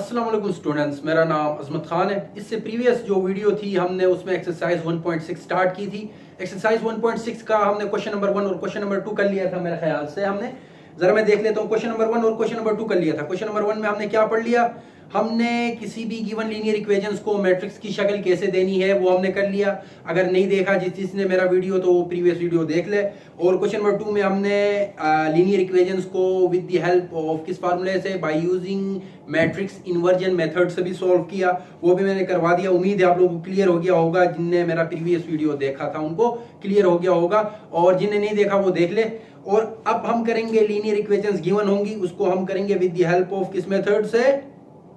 अस्सलाम वालेकुम स्टूडेंट्स, मेरा नाम अजमत खान है। इससे प्रीवियस जो वीडियो थी हमने उसमें एक्सरसाइज 1.6 स्टार्ट की थी। एक्सरसाइज 1.6 का हमने क्वेश्चन नंबर 1 और क्वेश्चन नंबर 2 कर लिया था मेरे ख्याल से। हमने जरा मैं देख लेता हूँ, क्वेश्चन नंबर 1 और क्वेश्चन नंबर 2 कर लिया था। क्वेश्चन नंबर 1 में हमने क्या पढ़ लिया, हमने किसी भी गिवन लीनियर इक्वेशंस को मैट्रिक्स की शक्ल कैसे देनी है वो हमने कर लिया। अगर नहीं देखा जिसने मेरा वीडियो तो वो प्रीवियस वीडियो देख ले। और क्वेश्चन नंबर 2 में हमने लीनियर इक्वेशंस को विद द हेल्प ऑफ किस फार्मूले से, by using matrix inversion method से भी सॉल्व किया, वो भी मैंने करवा दिया। उम्मीद है आप लोगों को क्लियर हो गया होगा, जिनने मेरा प्रीवियस वीडियो देखा था उनको क्लियर हो गया होगा, और जिन्हें नहीं देखा वो देख ले। और अब हम करेंगे लीनियर इक्वेशंस गिवन होंगी, उसको हम करेंगे विद द हेल्प ऑफ किस मेथड से,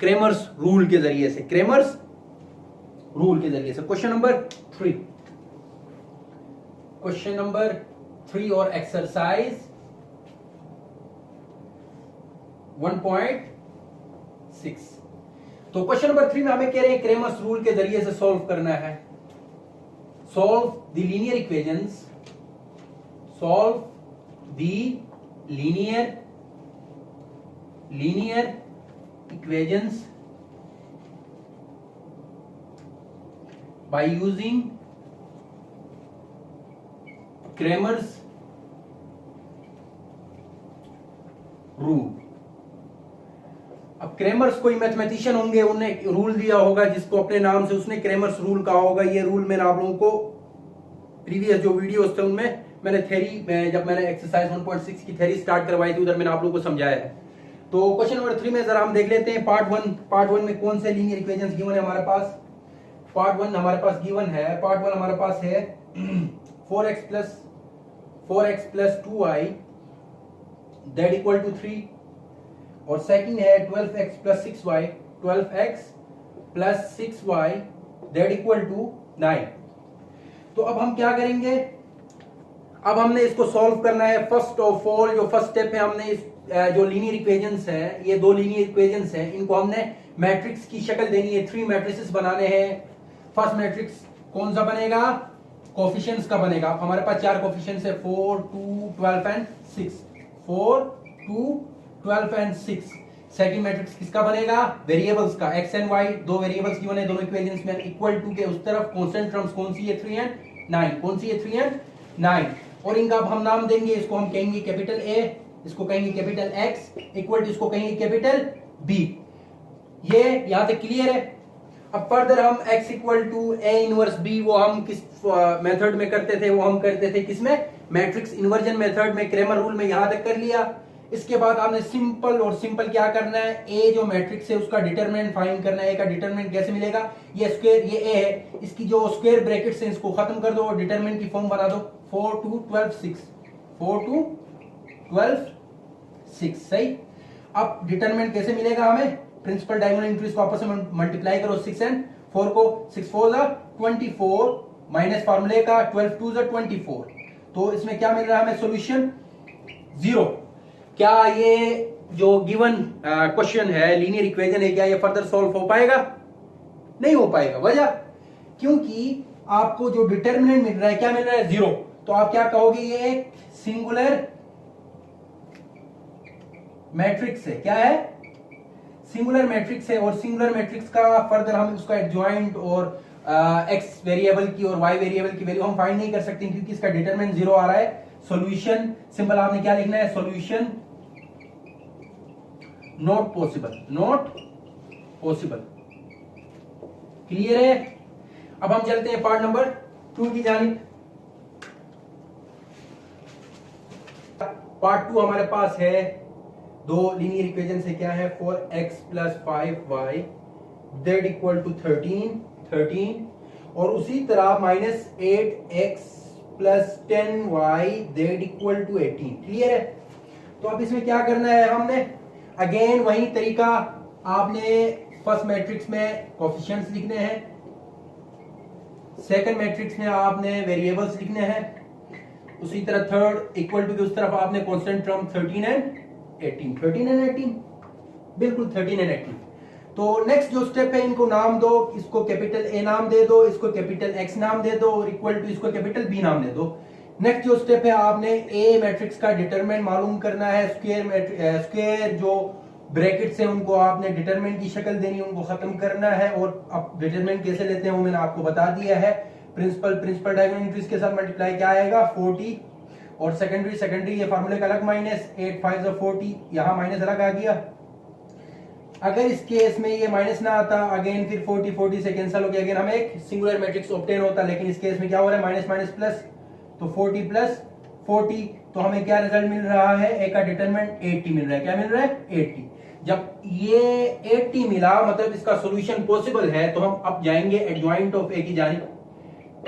क्रेमर्स रूल के जरिए से, क्रेमर्स रूल के जरिए से। क्वेश्चन नंबर 3, क्वेश्चन नंबर 3 और एक्सरसाइज 1.6। तो क्वेश्चन नंबर 3 में हमें कह रहे हैं क्रेमर्स रूल के जरिए से सॉल्व करना है। Solve the linear equations, solve the linear equations by using Cramer's rule। अब क्रेमर्स कोई मैथमेटिशियन होंगे, उन्हें रूल दिया होगा जिसको अपने नाम से उसने क्रेमर्स रूल कहा होगा। ये रूल मैंने आप लोगों को प्रीवियस जो वीडियोस थे उनमें मैंने थ्योरी में, जब मैंने एक्सरसाइज 1.6 की थ्योरी स्टार्ट करवाई थी, उधर मैंने आप लोगों को समझाया है। तो क्वेश्चन नंबर 3 में जरा हम देख लेते हैं पार्ट 1 में कौन से लीनियर इक्वेशंस गिवन है हमारे पास। पार्ट 1 हमारे पास गिवन है, पार्ट 1 हमारे पास है 4x plus 2y that equal to 3, और सेकंड है 12x plus 6y that equal to 9। तो अब हम क्या करेंगे, अब हमने इसको सॉल्व करना है। फर्स्ट ऑफ ऑल जो फर्स्ट स्टेप है, हमने इस जो लीनियर इक्वेशंस है, ये दो लीनियर इक्वेशंस है, इनको हमने मैट्रिक्स की शक्ल देनी है। 3 मैट्रिसेस बनाने हैं। फर्स्ट मैट्रिक्स कौन सा बनेगा, कोफिशिएंट्स का बनेगा। हमारे पास 4 कोफिशिएंट्स है, 4, 2, 12 एंड 6। 4, 2, 12 एंड 6। सेकंड मैट्रिक्स किसका बनेगा, वेरिएबल्स का। x एंड y दो वेरिएबल्स गिवन है दोनों इक्वेशंस में। इक्वल टू के उस तरफ कांस्टेंट टर्म्स कौन सी है, 3 एंड 9। कौन सी है, 3 एंड 9। और इनका अब हम नाम देंगे, इसको हम कहेंगे कैपिटल A, इसको कहेंगे कैपिटल X, इक्वल टू इसको कहेंगे कैपिटल B। ये यहां तक क्लियर है। अब फर्दर हम x equal to A inverse B, वो हम किस मेथड में करते थे, वो हम करते थे किसमें, मैट्रिक्स इन्वर्जन मेथड में, क्रेमर रूल में। यहां तक कर लिया। इसके बाद आपने सिंपल क्या करना है, A जो मैट्रिक्स है उसका डिटरमिनेंट फाइंड करना है। A का डिटरमिनेंट कैसे मिलेगा, ये स्क्वायर, ये A है, इसकी जो स्क्वायर ब्रैकेट्स हैं इसको खत्म कर दो और डिटरमिनेंट की फॉर्म बना दो। 4 2 12 6, 4 2 12 6। सही। अब डिटरमिनेंट कैसे मिलेगा हमें, प्रिंसिपल डायगोनल इंटू इसको आपस में मल्टीप्लाई करो, 6 एंड 4 को, 6 4 24 माइनस फार्मूले का 12 2 24। तो इसमें क्या मिल रहा है हमें, सॉल्यूशन 0। क्या ये जो गिवन क्वेश्चन है, लीनियर इक्वेशन है, क्या ये फर्दर सॉल्व हो पाएगा, नहीं हो पाएगा। वजह, क्योंकि आपको जो डिटरमिनेंट मिल रहा है, क्या मिल रहा है, 0। तो आप क्या कहोगे, ये एक सिंगुलर मैट्रिक्स है। क्या है, सिंगुलर मैट्रिक्स है। और सिंगुलर मैट्रिक्स का फर्दर हम उसका एडजॉइंट और x वेरिएबल की और y वेरिएबल की वैल्यू हम फाइंड नहीं कर सकते, क्योंकि इसका डिटरमिनेंट 0 आ रहा है। सॉल्यूशन सिंपल आपने क्या लिखना है, सॉल्यूशन नॉट पॉसिबल। क्लियर है। अब हम चलते हैं पार्ट नंबर 2 की जानिब। पार्ट 2 हमारे पास है, दो लीनियर इक्वेशन से, क्या है, 4x plus 5y that equal to 13, और उसी तरह -8x plus 10y that equal to 18। Clear है। तो अब इसमें क्या करना है, हमने अगेन वही तरीका, आपने फर्स्ट मैट्रिक्स में कोफिशिएंट्स लिखने हैं, सेकंड मैट्रिक्स में आपने वेरिएबल्स लिखने हैं, उसी तरह थर्ड इक्वल टू के उस तरफ आपने कांस्टेंट टर्म 13 एंड 18, बिल्कुल 13 एंड 18। तो नेक्स्ट जो स्टेप है, इनको नाम दो, इसको कैपिटल A नाम दे दो, इसको कैपिटल X नाम दे दो, और इक्वल टू इसको कैपिटल B नाम दे दो। नेक्स्ट जो स्टेप है, आपने ए मैट्रिक्स का डिटरमिनेंट मालूम करना है। स्क्वायर जो ब्रैकेट से उनको आपने डिटरमिनेंट की शक्ल देनी, उनको खत्म करना है। और अब डिटरमिनेंट कैसे लेते हैं वो मैंने आपको बता दिया है। प्रिंसिपल डायगोनल एंट्रीज के साथ मल्टीप्लाई क्या आएगा 40, और सेकेंडरी ये फार्मूले का अलग माइनस, 8 5 40, यहाँ माइनस अलग आ गया। अगर इस केस में ये माइनस ना आता, अगेन फिर 40 से कैंसिल हो गया, अगेन हमें एक सिंगुलर मैट्रिक्स ऑब्टेन होता। लेकिन इस केस में क्या हो रहा है, माइनस माइनस प्लस, तो 40 प्लस 40, तो हमें क्या रिजल्ट मिल रहा है, ए का डिटरमिनेंट 80 मिल रहा है। क्या मिल रहा है 80। जब ये 80 मिला मतलब इसका सॉल्यूशन पॉसिबल है, तो हम अब जाएंगे एडजॉइंट ऑफ ए की जानिब।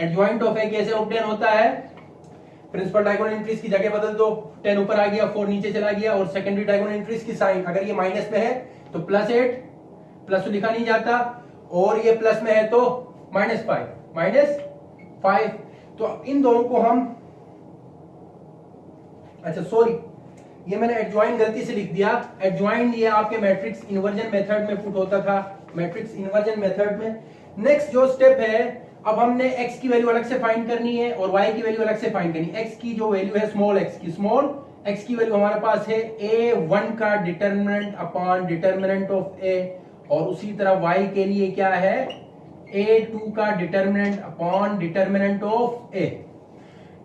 एडजॉइंट ऑफ ए कैसे ऑब्टेन होता है, प्रिंसिपल डायगोनल एंट्रीज की जगह बदल दो, 10 ऊपर आ गया 4 नीचे चला गया, और सेकेंडरी डायगोनल एंट्रीज की साइन अगर ये माइनस में है तो +8, प्लस तो लिखा नहीं जाता, और ये प्लस में है तो -5। तो इन दोनों को हम, अच्छा सॉरी ये मैंने एडजॉइन गलती से लिख दिया। एडजॉइन ये आपके मैट्रिक्स इन्वर्जन मेथड में पुट होता था, मैट्रिक्स इन्वर्जन मेथड में। नेक्स्ट जो स्टेप है, अब हमने x की वैल्यू अलग से फाइंड करनी है और y की वैल्यू अलग से फाइंड करनी है। x की जो वैल्यू है स्मॉल x की वैल्यू हमारे पास है a1 का determinant upon determinant of a, और उसी तरह y के लिए क्या है, a2 का determinant upon determinant of a।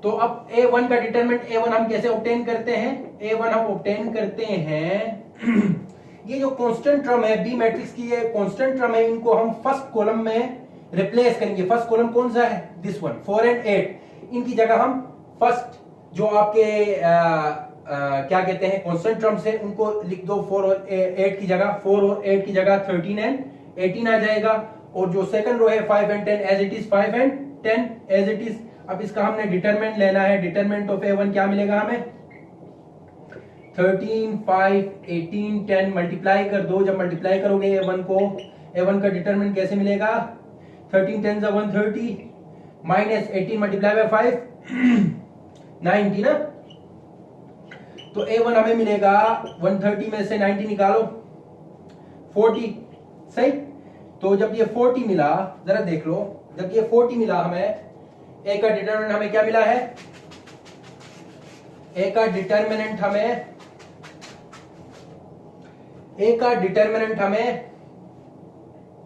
तो अब a1 का डिटरमिनेंट a1 हम कैसे ऑब्टेन करते हैं, a1 हम ऑब्टेन करते हैं ये जो कांस्टेंट टर्म है बी मैट्रिक्स की, ये कांस्टेंट टर्म है, इनको हम फर्स्ट कॉलम में रिप्लेस करेंगे। फर्स्ट कॉलम कौन सा है, दिस वन, 4 और 8। इनकी जगह हम फर्स्ट जो आपके क्या कहते हैं कांस्टेंट टर्म्स है उनको लिख दो, 4 और 8 की जगह, 4 और 8 की जगह 13 और 18 आ जाएगा। और जो सेकंड रो है 5 और 10 एज इट इज, 5 और 10 एज इट इज। अब इसका हमने डिटरमिनेंट लेना है, डिटरमिनेंट ऑफ a1 क्या मिलेगा हमें, 13 5 18 10 मल्टीप्लाई कर दो। जब मल्टीप्लाई करोगे a1 को, a1 का डिटरमिनेंट कैसे मिलेगा, 13 10 130 माइनस 18 मल्टीप्लाई बाय 5 90 ना। तो a1 हमें मिलेगा 130 में से 90 निकालो 40, सही। तो जब ये 40 मिला, जरा देख लो, जब ये 40 मिला हमें, a का डिटरमिनेंट हमें क्या मिला है, a का डिटरमिनेंट हमें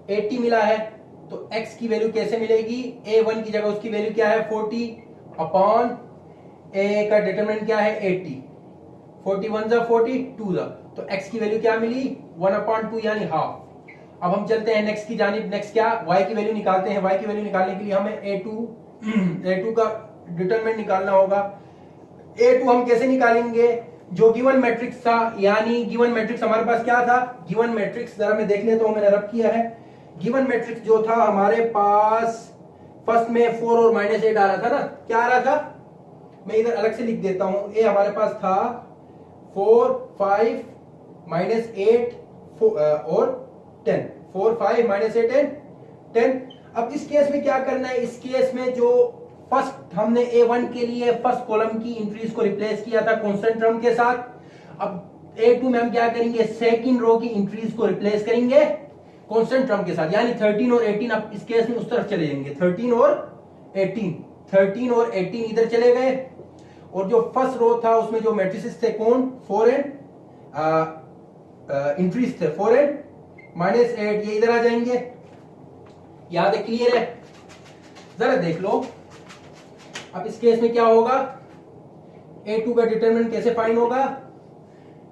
80 मिला है। तो x की वैल्यू कैसे मिलेगी, a1 की जगह उसकी वैल्यू क्या है 40 अपॉन a का डिटरमिनेंट क्या है 80, 41 जा 40 2 जा, तो x की वैल्यू क्या मिली 1/2 यानी हाफ। अब हम चलते हैं नेक्स्ट की जानिब। नेक्स्ट क्या, y की वैल्यू निकालते हैं। y की वैल्यू निकालने के लिए हमें a2 का डिटरमिनेंट निकालना होगा। a2 हम कैसे निकालेंगे, जो गिवन मैट्रिक्स था, यानी गिवन मैट्रिक्स हमारे पास क्या था, गिवन मैट्रिक्स जरा मैं देख लेता हूं, मैंने रब किया है। गिवन मैट्रिक्स जो था हमारे पास फर्स्ट में 4 और -8 आ रहा था ना, क्या आ रहा था, मैं इधर अलग से लिख देता हूं। ए हमारे पास था 4 5 -8 और 10, 4 5 -8 and 10। अब इस केस में क्या करना है, इस केस में जो फर्स्ट हमने a1 के लिए फर्स्ट कॉलम की इंट्रीज को रिप्लेस किया था कांस्टेंट टर्म के साथ, अब a2 में हम क्या करेंगे, सेकंड रो की इंट्रीज को रिप्लेस करेंगे कांस्टेंट टर्म के साथ, यानी 13 और 18। अब इस केस में उस तरफ चले जाएंगे, 13 और 18 इधर चले गए। और जो फर्स्ट रो था उसमें जो मैट्रिसेस थे कौन, 4 और इंट्रीज थे 4 और -8, ये इधर आ जाएंगे। याद है, क्लियर है, जरा देख लो। अब इस केस में क्या होगा, a2 का डिटरमिनेंट कैसे फाइंड होगा,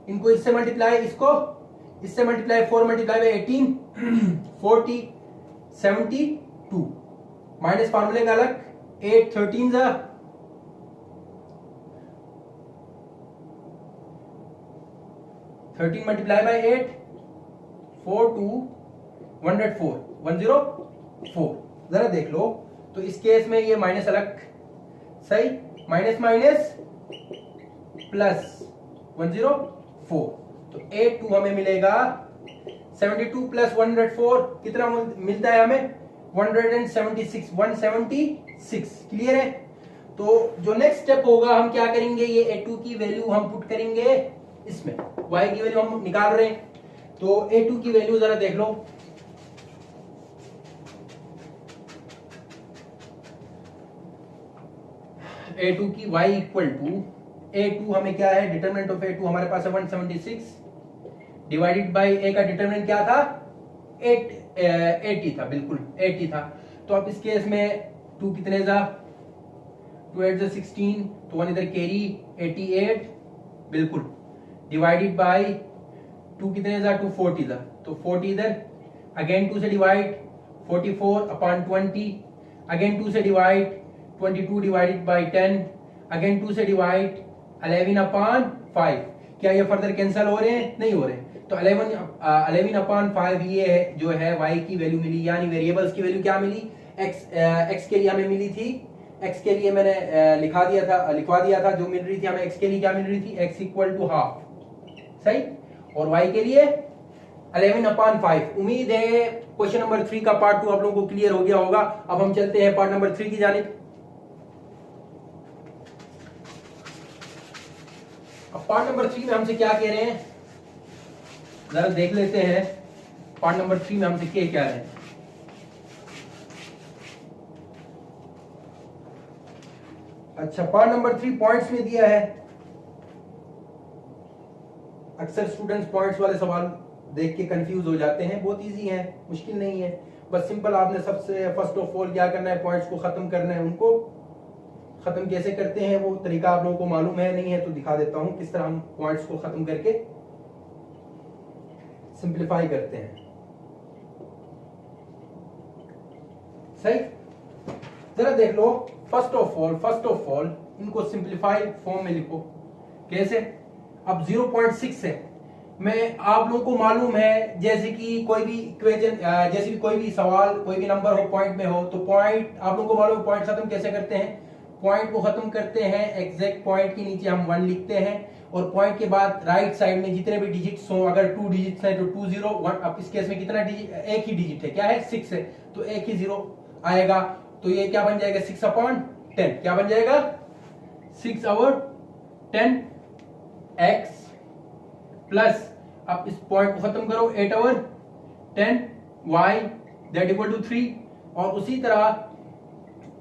इनको इससे मल्टीप्लाई, इसको इससे मल्टीप्लाई, 4 मल्टीप्लाई बाय 18 40 72 माइनस फार्मूले का अलग, 8 13 जा 13 मल्टीप्लाई बाय 8 4 2 104 104। जरा देख लो, तो इस केस में ये माइनस अलग, सही, माइनस माइनस प्लस 104। तो a2 हमें मिलेगा 72 प्लस 104 कितना मिलता है हमें, 176 क्लियर है। तो जो नेक्स्ट स्टेप होगा, हम क्या करेंगे, ये a2 की वैल्यू हम पुट करेंगे इसमें, y की वैल्यू हम निकाल रहे हैं। तो a2 की वैल्यू जरा देख लो, a2 की y इक्वल टू, a2 हमें क्या है, डिटरमिनेंट ऑफ a2 हमारे पास है 176 डिवाइडेड बाय ए का डिटरमिनेंट क्या था 80 था, बिल्कुल 80 था। तो अब इस केस में 2 कितने जा 2 8 16, तो 1 इधर कैरी 88 बिल्कुल डिवाइडेड बाय 2 कितने जा 2 40 जा, तो 40 इधर अगेन 2 से डिवाइड 44 अपॉन 20, अगेन 2 से डिवाइड 22 डिवाइडेड बाय 10, अगेन 2 से डिवाइड 11 अपॉन 5। क्या ये फर्दर कैंसिल हो रहे हैं? नहीं हो रहे। तो 11 अपॉन 5 ये जो है y की वैल्यू मिली, यानी वेरिएबल्स की वैल्यू क्या मिली, x के लिए हमें मिली थी, x के लिए मैंने लिखवा दिया था जो मिल रही थी हमें, x के लिए क्या मिल रही थी, x इक्वल टू हाफ, सही, और y के लिए 11 अपॉन 5। उम्मीद है क्वेश्चन नंबर 3 का पार्ट 2 आप लोगों को क्लियर हो गया होगा। अब हम चलते हैं पार्ट नंबर 3 की जानिब। अब पार्ट नंबर 3 में हमसे क्या कह रहे हैं, जरा देख लेते हैं पार्ट नंबर 3 में हमसे क्या रहे हैं। अच्छा, पार्ट नंबर 3 पॉइंट्स में दिया है। अक्सर स्टूडेंट्स पॉइंट्स वाले सवाल देख के कंफ्यूज हो जाते हैं, बहुत इजी है, मुश्किल नहीं है, बस सिंपल आपने सबसे फर्स्ट ऑफ ऑल क्या करना है, पॉइंट्स को खत्म करना है। उनको खत्म कैसे करते हैं वो तरीका आप लोगों को मालूम है नहीं है, तो दिखा देता हूं किस तरह हम पॉइंट्स को खत्म करके सिंप्लीफाई करते हैं। सही, जरा देख लो, फर्स्ट ऑफ ऑल इनको सिंप्लीफाइड फॉर्म में लिखो। कैसे? अब 0.6 है, मैं आप लोगों को मालूम है जैसे कि कोई भी इक्वेशन, जैसे भी कोई भी सवाल, कोई भी नंबर हो पॉइंट में हो, तो पॉइंट आप लोगों को मालूम है पॉइंट खत्म कैसे करते हैं। पॉइंट को खत्म करते हैं एग्जैक्ट पॉइंट के नीचे हम 1 लिखते हैं, और पॉइंट के बाद राइट साइड में जितने भी डिजिट्स हो, अगर 2 डिजिट्स हैं तो 2 0 1। अब इस केस में कितना डिजिट, एक ही डिजिट है, क्या है 6 है, तो एक ही 0 आएगा, तो ये क्या बन जाएगा 6 अपॉन 10, क्या बन जाएगा 6 ओवर 10 x प्लस, अब इस पॉइंट को खत्म करो 8 over 10 y that equal to 3, और उसी तरह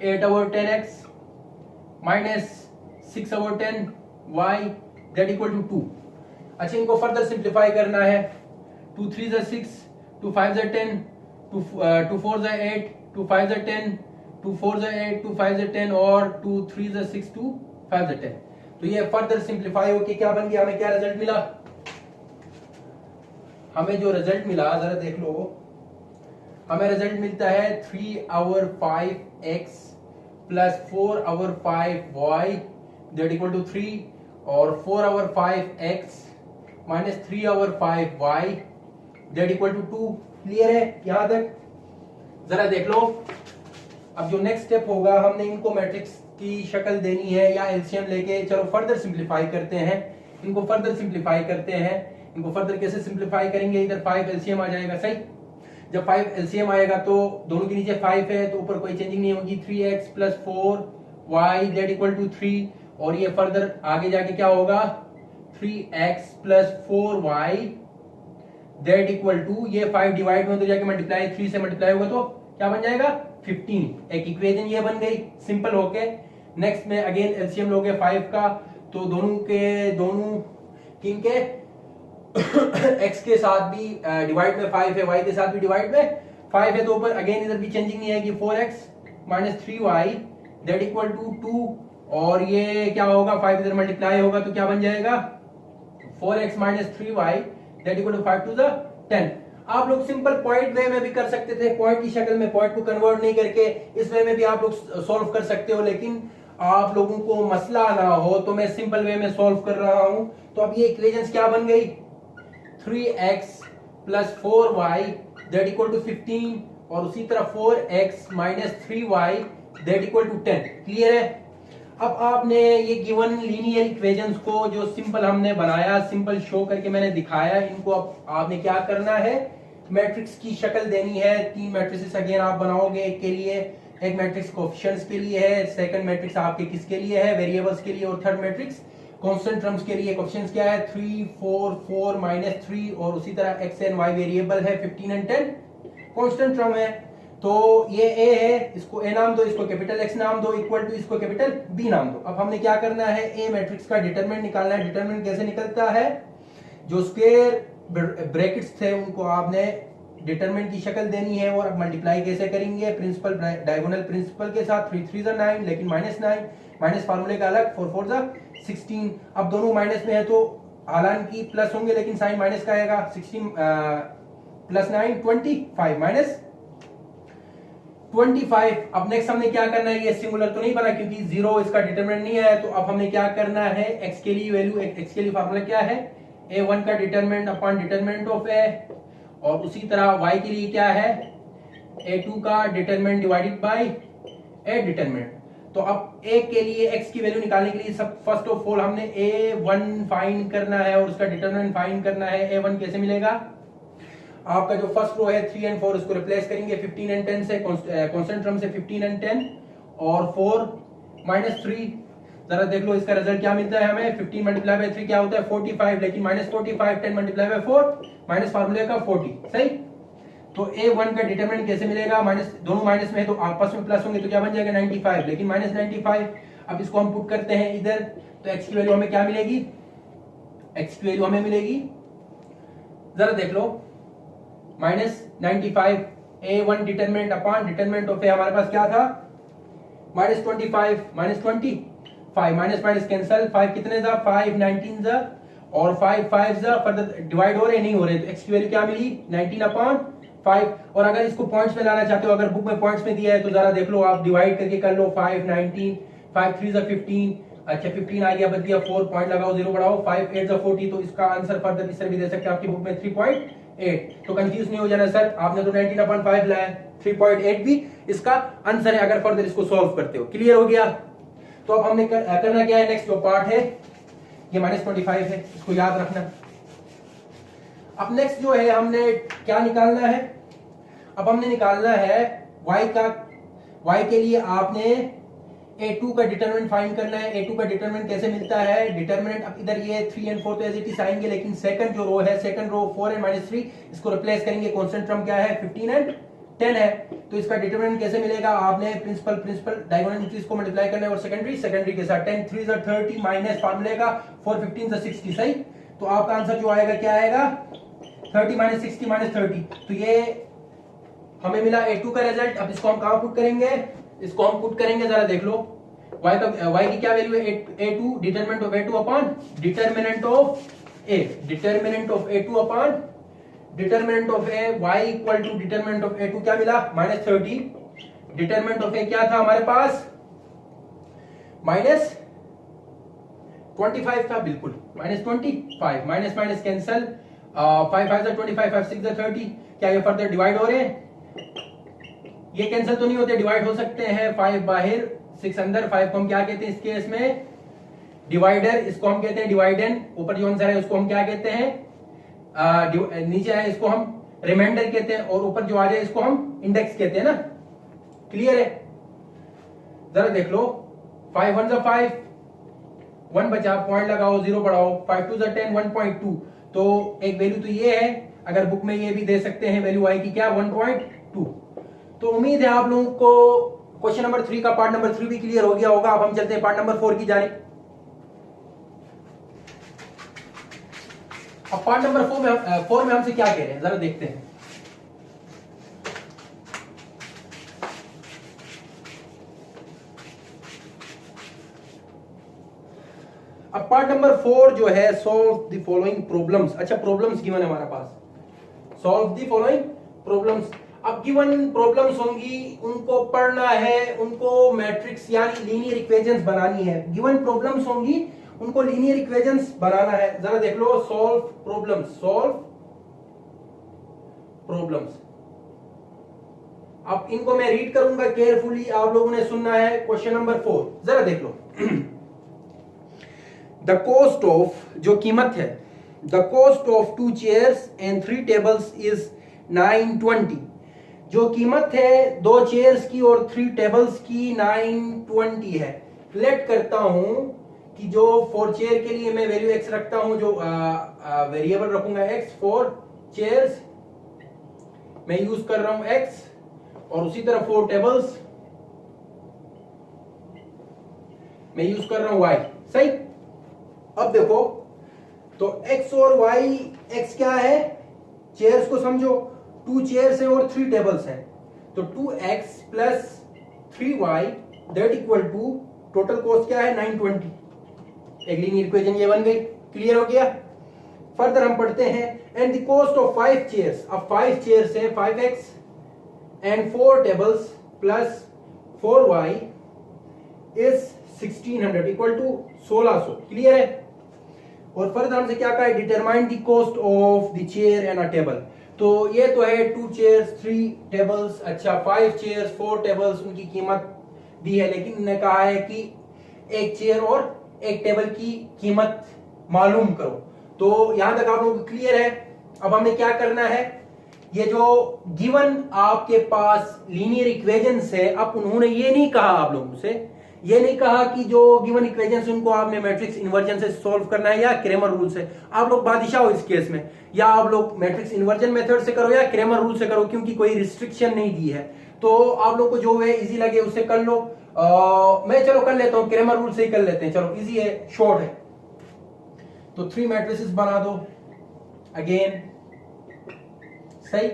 8 over 10 x minus 6 over 10 y that equal to 2। अच्छा, इनको फर्दर सिंप्लीफाई करना है। 2 3 6, 2 5 10, 2 4 8, 2 5 10, 2 4 8, 2 5 10, और 2 3 6, 2 5 10। तो ये फर्दर सिंप्लीफाई होके क्या बन गया, हमें क्या रिजल्ट मिला, हमें जो रिजल्ट मिला जरा देख लो, हमें रिजल्ट मिलता है 3 over 5x plus 4 over 5y that equal to 3, और 4 over 5x minus 3 over 5y that equal to 2। Clear है यहां तक? जरा देख लो, अब जो नेक्स्ट स्टेप होगा, हमने इनको मैट्रिक्स की शक्ल देनी है या एलसीएम लेके, चलो फर्दर सिंप्लीफाई करते हैं, इनको फर्दर सिंप्लीफाई करते हैं। इनको फर्दर कैसे सिंप्लीफाई करेंगे, इधर 5 एलसीएम आ जाएगा, सही, जब 5 एलसीएम आएगा तो दोनों के नीचे 5 है, तो ऊपर कोई चेंजिंग नहीं होगी, 3x plus 4y that equal to 3, और ये फर्दर आगे जाके क्या होगा 3x plus 4y that equal to, ये 5 डिवाइड में तो जाके मल्टीप्लाई 3 से मल्टीप्लाई होगा तो क्या बन जाएगा 15। एक इक्वेशन ये बन गई सिंपल होके। नेक्स्ट में अगेन एलसीएम लोगे 5 का, तो दोनों किनके x के साथ भी डिवाइड में 5 है, y के साथ भी डिवाइड में 5 है, तो ऊपर अगेन इधर भी चेंजिंग नहीं है कि 4x minus 3y that equal to 2, और ये क्या होगा 5 इधर मल्टीप्लाई होगा तो क्या बन जाएगा 4x minus 3y that equal to 5 to the 10। आप लोग सिंपल पॉइंट वे में भी कर सकते थे, पॉइंट की शक्ल में, पॉइंट को कन्वर्ट नहीं करके इस वे में भी आप लोग सॉल्व कर सकते हो, लेकिन आप लोगों को मसला ना हो तो मैं सिंपल वे में सॉल्व कर रहा हूं। तो अब ये इक्वेशंस क्या बन गई, 3x plus 4y that equal to 15, और उसी तरह 4x minus 3y that equal to 10। Clear है? अब आपने ये गिवन लीनियर इक्वेशंस को जो सिंपल हमने बनाया, सिंपल शो करके मैंने दिखाया, इनको अब आपने क्या करना है, मैट्रिक्स की शक्ल देनी है। 3 मैट्रिसेस अगेन आप बनाओगे, एक के लिए, एक मैट्रिक्स कोएफिशिएंट्स के लिए है, सेकंड मैट्रिक्स आपके किसके लिए है, वेरिएबल्स के लिए, और थर्ड मैट्रिक्स कांस्टेंट टर्म्स के लिए। कोएफिशिएंट्स क्या है 3 4 4 माइनस 3, और उसी तरह x एंड y वेरिएबल है, 15 एंड 10 कांस्टेंट टर्म है। तो ये a है, इसको a नाम दो, इसको कैपिटल X नाम दो, इक्वल टू इसको कैपिटल B नाम दो। अब हमने क्या करना है, a मैट्रिक्स का डिटरमिनेंट निकालना है। डिटरमिनेंट कैसे निकलता है, जो स्क्वायर ब्रैकेट्स थे उनको आपने डिटरमिनेंट की शक्ल देनी है, और अब मल्टीप्लाई कैसे करेंगे, प्रिंसिपल डायगोनल प्रिंसिपल के साथ, 3 3 9 लेकिन -9, माइनस फार्मूले का अलग, 4 4 16। अब दोनों माइनस में है तो हालांकि प्लस होंगे लेकिन साइन माइनस का आएगा। 16 प्लस 9 25 माइनस 25। अब नेक्स्ट हमने क्या करना है, ये सिंगुलर तो नहीं बना क्योंकि 0 इसका डिटरमिनेंट नहीं है, तो अब हमने क्या करना है, x के लिए वैल्यू, x के लिए फार्मूला क्या है, a1 का determinant upon determinant of a, और उसी तरह y के लिए क्या है, a2 का determinant divided by a determinant. तो अब a के लिए x की वैल्यू निकालने के लिए सब फर्स्ट ऑफ ऑल हमने a1 फाइंड करना है और उसका डिटरमिनेंट फाइंड करना है। a1 कैसे मिलेगा, आपका जो फर्स्ट रो है 3 और 4 इसको रिप्लेस करेंगे 15 और 10 से, कांस्टेंट टर्म से 15 और 10 और 4 -3। जरा देख लो इसका रिजल्ट क्या मिलता है हमें, 15 मल्टीप्लाई बाय 3 क्या होता है 45, लेकिन -45, 10 मल्टीप्लाई बाय 4 माइनस फार्मूले का 40, सही। तो a1 का डिटरमिनेंट कैसे मिलेगा, माइनस, दोनों माइनस में है तो आपस में प्लस होंगे तो क्या बन जाएगा 95, लेकिन -95। अब इसको हम पुट करते हैं इधर, तो x की वैल्यू हमें क्या मिलेगी, x की वैल्यू हमें मिलेगी, जरा देख लो, -95 a1 determinant upon determinant of a हमारे पास क्या था, -25 -25 माइनस माइनस कैंसिल, 5 कितने जा 5 19 जा और 5 5 जा, फर्दर डिवाइड हो रहे नहीं हो रहे, तो x की वैल्यू क्या मिली 19/5। और अगर इसको पॉइंट्स में लाना चाहते हो, अगर बुक में पॉइंट्स में दिया है तो जरा देख लो, आप डिवाइड करके कर लो, 5 19 5 3 जा 15, अच्छा 15 आ गया, बच गया 4, पॉइंट लगाओ 0 बढ़ाओ, 5 8 जा 40, तो इसका आंसर फर्दर इस तरह भी दे सकते हैं आपकी बुक में 3.8। तो कंफ्यूज नहीं हो जाना सर, आपने तो 19/5 लाया, 3.8 भी इसका आंसर है अगर फर्दर इसको सॉल्व करते हो। क्लियर हो गया। तो अब हमने करना क्या है, नेक्स्ट जो पार्ट है ये -25 है, इसको याद रखना। अब नेक्स्ट जो है हमने क्या निकालना है, अब हमने निकालना है y का, y के लिए आपने a2 का डिटरमिनेंट फाइंड करना है। a2 का डिटरमिनेंट कैसे मिलता है, डिटरमिनेंट अब इधर ये 3 और 4 तो एज इट इज आएंगे, लेकिन सेकंड जो रो है, सेकंड रो 4 और -3 इसको रिप्लेस करेंगे, कांस्टेंट टर्म क्या है 15 और 10 है, तो इसका डिटरमिनेंट कैसे मिलेगा, आपने प्रिंसिपल डायगोनल एंट्रीज को मल्टीप्लाई करना है और सेकेंडरी के साथ, 10 3 30 माइनस फार्मूले का 4 15 60, सही। तो आपका आंसर जो आएगा क्या आएगा 30 -60 -30, तो ये हमें मिला a2 का रिजल्ट। अब इसको हम कहां पुट करेंगे, इसको हम पुट करेंगे, जरा देख लो y की क्या वैल्यू है, a2 determinant of a2 upon determinant of a, determinant of a2 upon determinant of a, y equal to determinant of a2 क्या मिला -30, डिटरमिनेंट ऑफ a क्या था हमारे पास -25 था, बिल्कुल -25, माइनस माइनस कैंसिल, 5 5 25 5 6 30, क्या ये फर्दर डिवाइड हो रहे हैं, ये कैंसिल तो नहीं होते, डिवाइड हो सकते हैं, 5 बाहर 6 अंदर, 5 को हम क्या कहते हैं इस केस में डिवाइडर, इसको हम कहते हैं डिवाइडेंड, ऊपर जो आंसर है उसको हम क्या कहते हैं नीचे है इसको हम रिमाइंडर कहते हैं, और ऊपर जो आ जाए इसको हम इंडेक्स कहते हैं ना। क्लियर है, जरा देख लो, 5 1 जा 5, 1 बचा, पॉइंट लगाओ 0 बढ़ाओ, 5 2 जा 10 1.2, तो एक वैल्यू तो ये है, अगर बुक में ये भी दे सकते हैं वैल्यू आई की क्या 1.2। तो उम्मीद है आप लोगों को क्वेश्चन नंबर 3 का पार्ट नंबर 3 भी क्लियर हो गया होगा। अब हम चलते हैं पार्ट नंबर 4 की जानिब। अब पार्ट नंबर 4 में हमसे क्या कह रहे हैं जरा देखते हैं। अब पार्ट नंबर 4 जो है सॉल्व द फॉलोइंग प्रॉब्लम्स। अच्छा, प्रॉब्लम्स गिवन है हमारे पास, सॉल्व द फॉलोइंग प्रॉब्लम्स। अब गिवन प्रॉब्लम्स होंगी, उनको पढ़ना है, उनको मैट्रिक्स यानी लीनियर इक्वेशंस बनानी है। गिवन प्रॉब्लम्स होंगी, उनको लीनियर इक्वेशंस बनाना है। जरा देख लो, सॉल्व प्रॉब्लम्स, सॉल्व प्रॉब्लम्स। अब इनको मैं रीड करूंगा केयरफुली, आप लोगों ने सुनना है। क्वेश्चन नंबर 4 जरा देख लो। द कॉस्ट ऑफ, जो कीमत है, the cost of 2 chairs and 3 tables is 920। जो कीमत है 2 चेयर्स की और 3 टेबल्स की 920 है। लेट करता हूं कि जो 4 चेयर के लिए मैं वैल्यू x रखता हूं, जो वेरिएबल रखूंगा x, 4 चेयर्स मैं यूज कर रहा हूं x, और उसी तरह 4 टेबल्स मैं यूज कर रहा हूं y, सही। अब देखो, तो x और y, x क्या है, चेयर्स को समझो, 2 चेयर्स है और 3 टेबल्स हैं, तो 2x plus 3y that equal to total cost क्या है 920। एक लीनियर इक्वेशन ये बन गई, क्लियर हो गया। फर्दर हम पढ़ते हैं and the cost of 5 chairs, अब 5 चेयर्स है 5x and 4 tables plus 4y is 1600 equal to 1600, clear है। और फर्दर हमसे क्या कहा है, determine the cost of the chair and a table. तो ये तो है 2 चेयर्स 3 टेबल्स, अच्छा 5 चेयर्स 4 टेबल्स, उनकी कीमत दी है, लेकिन इन्होंने कहा है कि एक चेयर और एक टेबल की कीमत मालूम करो। तो यहां तक आप लोगों को क्लियर है। अब हमें क्या करना है, ये जो गिवन आपके पास लीनियर इक्वेशंस है, अब उन्होंने ये नहीं कहा आप लोगों से, ये नहीं कहा कि जो गिवन इक्वेशंस उनको आपने मैट्रिक्स इन्वर्जन से सॉल्व करना है या क्रेमर रूल से। आप लोग बादशाह हो इस केस में, या आप लोग मैट्रिक्स इन्वर्जन मेथड से करो या क्रेमर रूल से करो, क्योंकि कोई रिस्ट्रिक्शन नहीं दी है। तो आप लोग को जो है इजी लगे उससे कर लो। मैं चलो कर लेता हूं, क्रेमर रूल से ही कर लेते हैं, चलो इजी है, शॉर्ट है। तो 3 मैट्रिसेस बना दो अगेन, सही।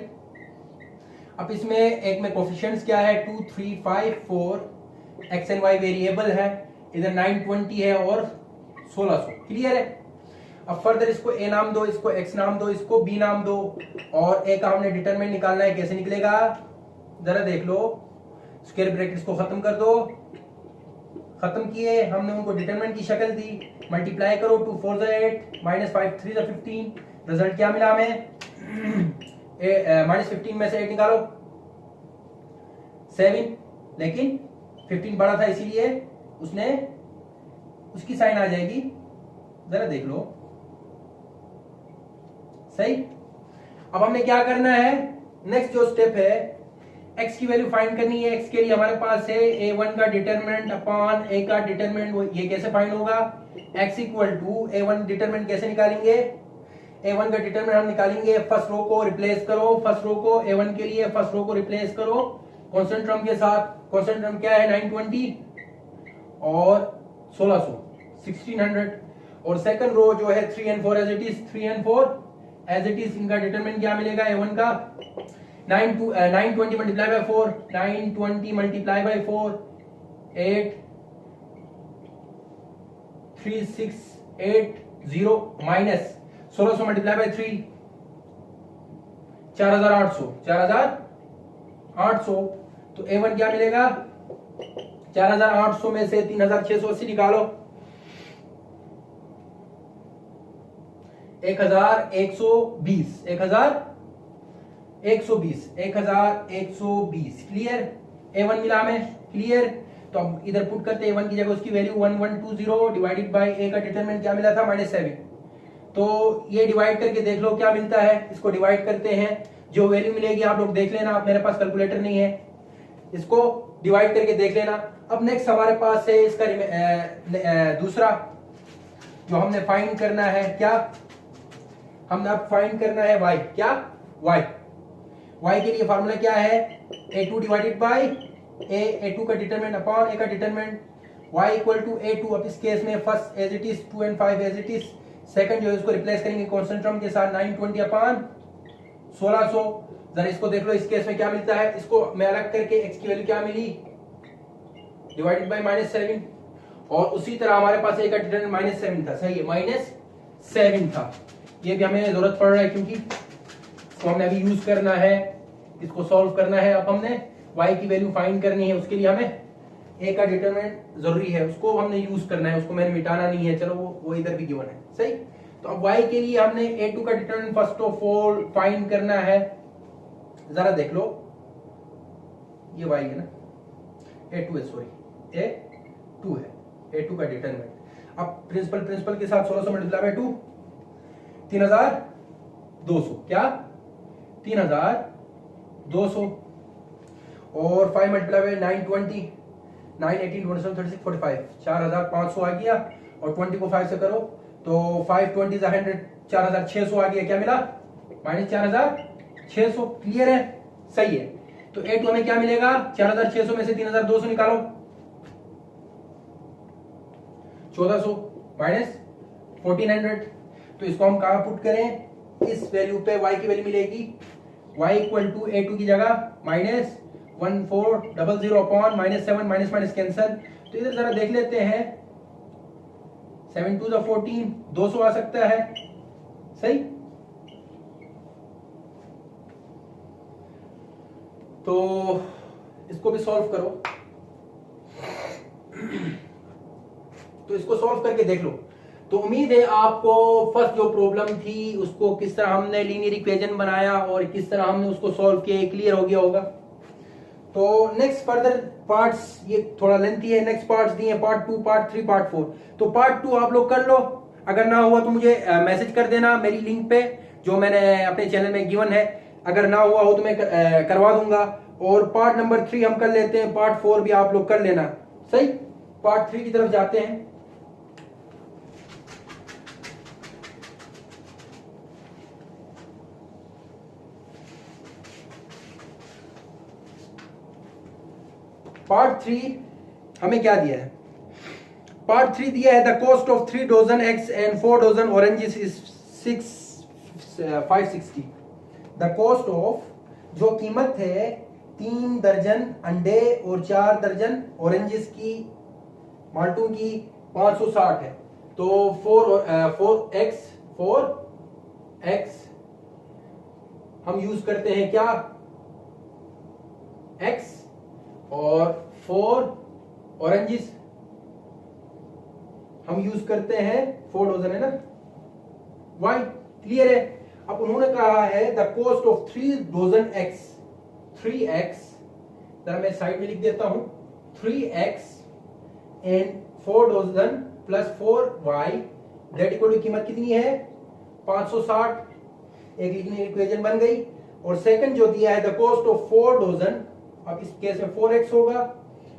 अब इसमें एक में कोफिशिएंट्स क्या है 2 3 5 4, एक्स एंड वाई वेरिएबल है, इधर 920 है और 1600, क्लियर है। अब फर्दर इसको ए नाम दो, इसको एक्स नाम दो, इसको बी नाम दो, और ए का हमने डिटरमिनेंट निकालना है, कैसे निकलेगा जरा देख लो। स्क्वायर ब्रैकेट्स को खत्म कर दो, खत्म किए, हमने उनको डिटरमिनेंट की शक्ल दी, मल्टीप्लाई करो, 2 4 8 -5 3 15, रिजल्ट क्या मिला हमें -15 में से 8 निकालो 7, लेकिन 15 बड़ा था इसीलिए उसने उसकी साइन आ जाएगी, जरा देख लो, सही। अब हमने क्या करना है, नेक्स्ट जो स्टेप है, x की वैल्यू फाइंड करनी है। x के लिए हमारे पास है a1 का डिटरमिनेंट अपॉन a का डिटरमिनेंट, ये कैसे फाइंड होगा, x equal to a1 determinant कैसे निकालेंगे, a1 का डिटरमिनेंट हम निकालेंगे, फर्स्ट रो को रिप्लेस करो, फर्स्ट रो को a1 के लिए फर्स्ट रो को रिप्लेस करो कांस्टेंट टर्म के साथ, कांस्टेंट टर्म क्या है 920 और 1600 1600, और सेकंड रो जो है 3 and 4 as it is, 3 and 4 as it is, इनका डिटरमिनेंट क्या मिलेगा a1 का 920 multiply by 4, 920 multiply by 4 8 3680 minus 1600 multiply by 3 4800 4800, तो a1 क्या मिलेगा 4800 में से 3680 निकालो 1120 क्लियर। a1 मिला हमें, क्लियर। तो अब इधर पुट करते a1 की जगह उसकी वैल्यू 1120 डिवाइडेड बाय a का डिटरमिनेंट क्या मिला था -7, तो ये डिवाइड करके देख लो क्या मिलता है, इसको डिवाइड करते हैं, जो वैल्यू मिलेगी आप लोग देख लेना, मेरे पास कैलकुलेटर नहीं है, इसको डिवाइड करके देख लेना। अब नेक्स्ट हमारे पास है इसका दूसरा जो हमने फाइंड करना है, क्या हमने अब फाइंड करना है y, क्या y के लिए फार्मूला क्या है a2 डिवाइडेड बाय a2 का डिटरमिनेंट अपॉन a का determinant, y equal to a2। अब इस केस में first as it is 2 and 5 as it is, second जो है उसको रिप्लेस करेंगे कांस्टेंट टर्म के साथ 920 अपॉन 1600। जरा इसको देख लो, इस केस में क्या मिलता है, इसको मैं अलग करके x की वैल्यू क्या मिली डिवाइडेड बाय -7, और उसी तरह हमारे पास a का डिटरमिनेंट -7 था, सही है -7 था। ये भी हमें जरूरत पड़ रहा है क्योंकि इसको हमने अभी यूज करना है, इसको सॉल्व करना है। अब हमने y की वैल्यू फाइंड करनी है, उसके लिए हमें a का डिटरमिनेंट जरूरी है, उसको हमने यूज करना है, उसको मैंने मिटाना नहीं है, चलो वो इधर भी गिवन है, सही। तो अब y के लिए हमने a2 का determinant first of all find करना है, जरा देख लो, ये y है ना, a2 है, सॉरी a2 है, a2 का डिटरमिनेंट। अब प्रिंसिपल के साथ 1600 मल्टीप्लाई बाय 2 3200, क्या 3200, और 5 मल्टीप्लाई बाय 920 9 18 27 36 45 4500 आ गया, और 20 को 5 से करो तो 520 100 4600 आ गया, क्या मिला -4600, क्लियर है, सही है। तो a2 हमें क्या मिलेगा 4600 में से 3200 निकालो 1400 -1400, तो इसको हम कहाँ पुट करें, इस वैल्यू पे y की वैल्यू मिलेगी y इक्वल टू A2 की जगह -1400 अपॉन -7 माइनस कैंसल। तो इधर जरा देख लेते हैं, 7 2 14, 200 आ सकता है, सही। तो इसको भी सॉल्व करो, तो इसको सॉल्व करके देख लो। तो उम्मीद है आपको फर्स्ट जो प्रॉब्लम थी उसको किस तरह हमने लीनियर इक्वेशन बनाया और किस तरह हमने उसको सॉल्व किया क्लियर हो गया होगा। तो नेक्स्ट फर्दर पार्ट्स, ये थोड़ा लेंथी है, नेक्स्ट पार्ट्स दिए पार्ट 2, पार्ट 3, पार्ट 4। तो पार्ट 2 आप लोग कर लो, अगर ना हुआ तो मुझे मैसेज कर देना मेरी लिंक पे जो मैंने अपने चैनल में गिवन है, अगर ना हुआ हो तो मैं करवा दूंगा। और पार्ट नंबर 3 हम कर लेते हैं, पार्ट 4 भी आप लोग कर लेना, सही। पार्ट 3 की तरफ जाते हैं। पार्ट 3 हमें क्या दिया है, पार्ट 3 दिया है the cost of 3 dozen eggs and 4 dozen oranges is 560। The cost of, जो कीमत है 3 दर्जन अंडे और 4 दर्जन ऑरेंजेस की, माल्टों की, 560 है। तो 4x हम यूज करते हैं क्या, x, और 4 ऑरेंजेस हम यूज करते हैं 4 डजन, है ना, y, क्लियर है। अब उन्होंने कहा है the cost of 3 dozen x, 3x, जरा मैं साइड में लिख देता हूं, 3x and 4 dozen plus 4y that equal to कीमत कितनी है 560। एक लिखने इक्वेशन बन गई। और सेकंड जो दिया है द कॉस्ट ऑफ 4 डजन, अब इस केस में 4x होगा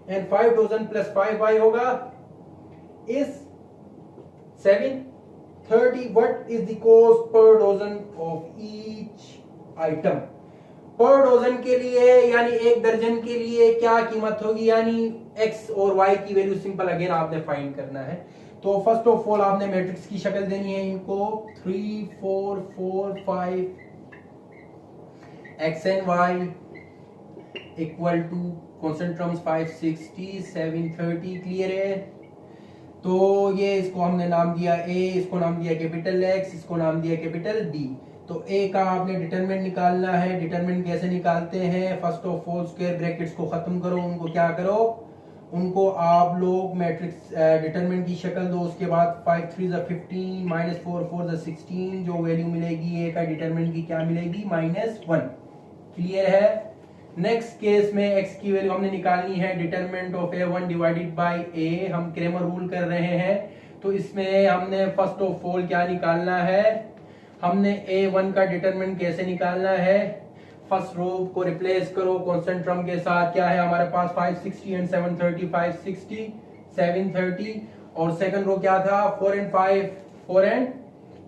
एंड 5 डजन प्लस 5y होगा is 730। What is the cost per dozen of each item, per dozen के लिए यानी एक दर्जन के लिए क्या कीमत होगी, यानी x और y की वैल्यू सिंपल अगेन आपने फाइंड करना है। तो फर्स्ट ऑफ ऑल आपने मैट्रिक्स की शक्ल देनी है इनको 3 4 4 5 x and y equal to constant terms 560 730, clear है। तो ये इसको हमने नाम दिया a, इसको नाम दिया कैपिटल X, इसको नाम दिया कैपिटल D। तो a का आपने डिटरमिनेंट निकालना है। डिटरमिनेंट कैसे निकालते हैं, first of all square brackets को खत्म करो, उनको क्या करो, उनको आप लोग मैट्रिक्स डिटरमिनेंट की शक्ल दो। उसके बाद 5 3 15 माइनस 4 4 16, जो वैल्यू मिलेगी a का डिटरमिनेंट की क्या मिलेगी -1, क्लियर है। नेक्स्ट केस में x की वैल्यू हमने निकालनी है determinant of a1 divided by a, हम क्रेमर रूल कर रहे हैं। तो इसमें हमने फर्स्ट ऑफ ऑल क्या निकालना है, हमने a1 का डिटरमिनेंट कैसे निकालना है, फर्स्ट रो को रिप्लेस करो कांस्टेंट टर्म के साथ, क्या है हमारे पास 560 एंड 730, 560 730, और सेकंड रो क्या था 4 एंड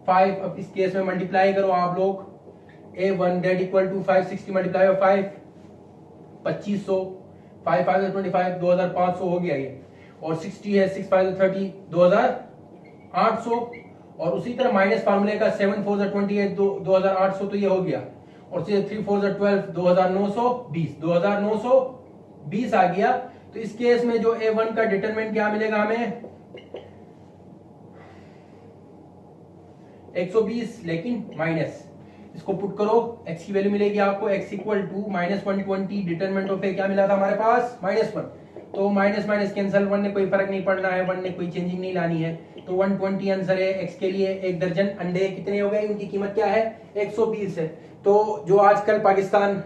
5। अब इस केस में मल्टीप्लाई करो आप लोग, a1 that equal to 560 multiply by 5 2500, 5 5 25 2500 हो गया ये, और 60 है 6 5 30 2800, और उसी तरह माइनस फार्मूले का 7 4 28 2800, तो ये हो गया, और 3 4 12 2920 आ गया। तो इस केस में जो a1 का डिटरमिनेंट क्या मिलेगा हमें 120, लेकिन माइनस इसको पुट करो, x की वैल्यू मिलेगी आपको x equal to -120, determinant of a क्या मिला था हमारे पास -1। तो माइनस माइनस कैंसल, 1 ने कोई फर्क नहीं पड़ना है, 1 ने कोई चेंजिंग नहीं लानी है। तो 120 आंसर है x के लिए। एक दर्जन अंडे कितने हो गए, उनकी कीमत क्या है 120 है। तो जो आजकल पाकिस्तान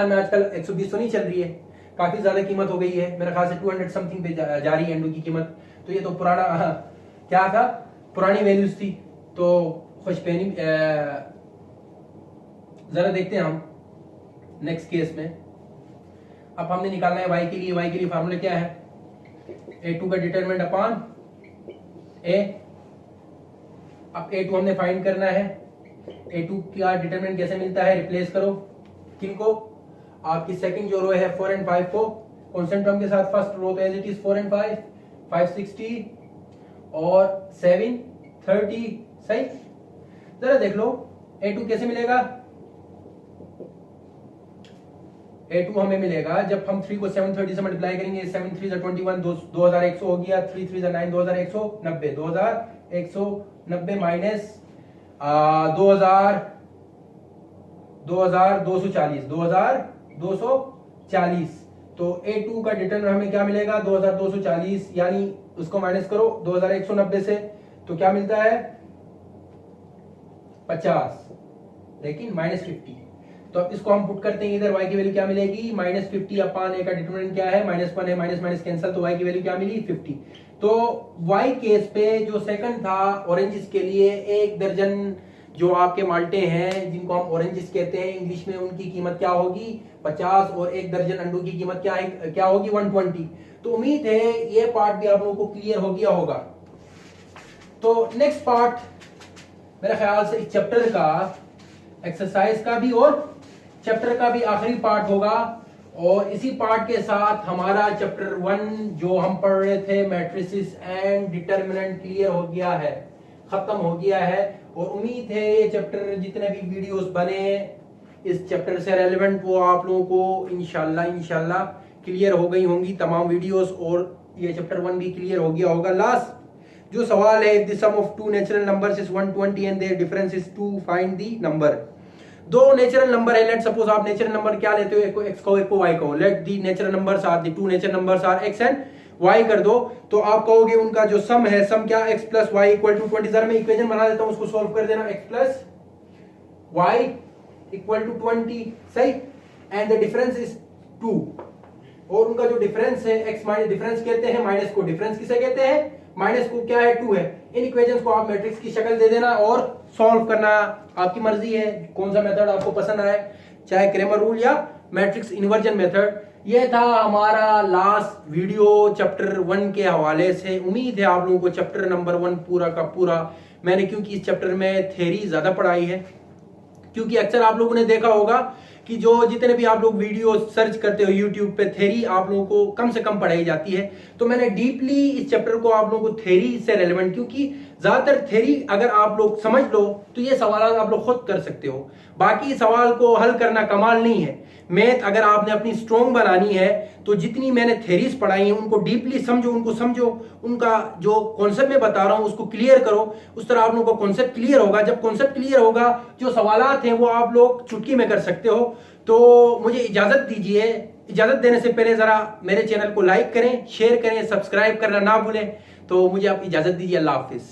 में आजकल 120 तो नहीं चल रही है, काफी ज्यादा कीमत हो गई है, मेरे ख्याल से 200 समथिंग पे जा रही है अंडों की कीमत। तो ये तो पुराना क्या था, पुरानी वैल्यूज थी। तो खुशपहनी जरा देखते हैं हम नेक्स्ट केस में। अब हमने निकालना है y के लिए फार्मूला क्या है, a2 का डिटरमिनेंट अपॉन a। अब a2 हमने फाइंड करना है, a2 का डिटरमिनेंट कैसे मिलता है, रिप्लेस करो किनको, आपकी सेकंड जो रो है 4 एंड 5 को कांस्टेंट टर्म के साथ, फर्स्ट रो तो एज इट इज 4 एंड 5 560, और 7 30, सही। जरा देख लो A2 कैसे मिलेगा। A2 हमें मिलेगा जब हम 3 को 730 से मल्टीप्लाई करेंगे, 7 3 21, 2100 हो गया, 3 3 9, 2190, 2190 माइनस 2240, तो A2 का डिटरमिनेंट हमें क्या मिलेगा 2240, यानी उसको माइनस करो 2190 से, तो क्या मिलता है 50, लेकिन -50। तो अब इसको हम पुट करते हैं इधर, y की वैल्यू क्या मिलेगी -50 अपान a का डिटरमिनेंट क्या है -1 है, माइनस कैंसिल, तो y की वैल्यू क्या मिली 50। तो y केस पे जो सेकंड था ऑरेंजेस के लिए, 1 दर्जन जो आपके माल्टे हैं जिनको हम ऑरेंजेस कहते हैं इंग्लिश में, उनकी कीमत क्या होगी 50, और 1 दर्जन अंडों की कीमत क्या होगी 120। तो उम्मीद है ये पार्ट भी आप लोगों को क्लियर हो गया होगा। तो नेक्स्ट पार्ट मेरे ख्याल से इस चैप्टर का, एक्सरसाइज का भी और चैप्टर का भी आखिरी पार्ट होगा, और इसी पार्ट के साथ हमारा चैप्टर 1 जो हम पढ़ रहे थे मैट्रिसेस एंड डिटरमिनेंट क्लियर हो गया है, खत्म हो गया है। और उम्मीद है ये चैप्टर जितने भी वीडियोस बने इस चैप्टर से रेलेवेंट वो आप लोगों को इंशाल्लाह क्लियर हो गई होंगी तमाम वीडियोस, और ये चैप्टर 1 भी क्लियर हो गया होगा। लास्ट जो सवाल है, the sum of two natural numbers is 120 and their difference is to find the number. दो नेचुरल नंबर है, लेट सपोज आप नेचुरल नंबर क्या लेते हो, एक को x को एक को y को, let the natural numbers are the two natural numbers are x and y कर दो, तो आप कहोगे उनका जो सम है, सम क्या x plus y equal to 20। जरा मैं इक्वेशन बना देता हूं, उसको सॉल्व कर देना, x plus y equal to 20, सही, एंड द डिफरेंस इज 2, और उनका जो डिफरेंस है x माइनस डिफरेंस कहते हैं, माइनस को डिफरेंस किसे कहते हैं, माइनस को क्या है 2 है। इन इक्वेशंस को आप मैट्रिक्स की शक्ल दे देना और सॉल्व करना आपकी मर्जी है, कौन सा मेथड आपको पसंद आए, चाहे क्रैमर रूल या मैट्रिक्स इन्वर्जन मेथड। यह था हमारा लास्ट वीडियो चैप्टर 1 के हवाले से। उम्मीद है आप लोगों को चैप्टर नंबर 1 पूरा का पूरा, मैंने क्योंकि इस चैप्टर में थ्योरी ज्यादा पढ़ाई है, क्योंकि अक्सर आप लोगों ने देखा होगा कि जो जितने भी आप लोग वीडियो सर्च करते हो यूट्यूब पे, थ्योरी आप लोगों को कम से कम पढ़ाई जाती है। तो मैंने डीपली इस चैप्टर को आप लोगों को थ्योरी से रेलेवेंट, क्योंकि ज्यादातर थ्योरी अगर आप लोग समझ लो तो ये सवाल आप लोग खुद कर सकते हो, बाकी सवाल को हल करना कमाल नहीं है। मैथ अगर आपने अपनी स्ट्रॉन्ग बनानी है तो जितनी मैंने थ्योरीज पढ़ाई हैं उनको डीपली समझो, उनको समझो, उनका जो कॉन्सेप्ट मैं बता रहा हूं उसको क्लियर करो, उस तरह आप लोगों का कॉन्सेप्ट क्लियर होगा। जब कॉन्सेप्ट क्लियर होगा, जो सवालात हैं वो आप लोग चुटकी में कर सकते हो। तो मुझे इजाजत दीजिए, इजाजत देने से पहले जरा मेरे चैनल को लाइक करें, शेयर करें, सब्सक्राइब करना ना भूलें। तो मुझे आप इजाजत दीजिए, अल्लाह हाफिज।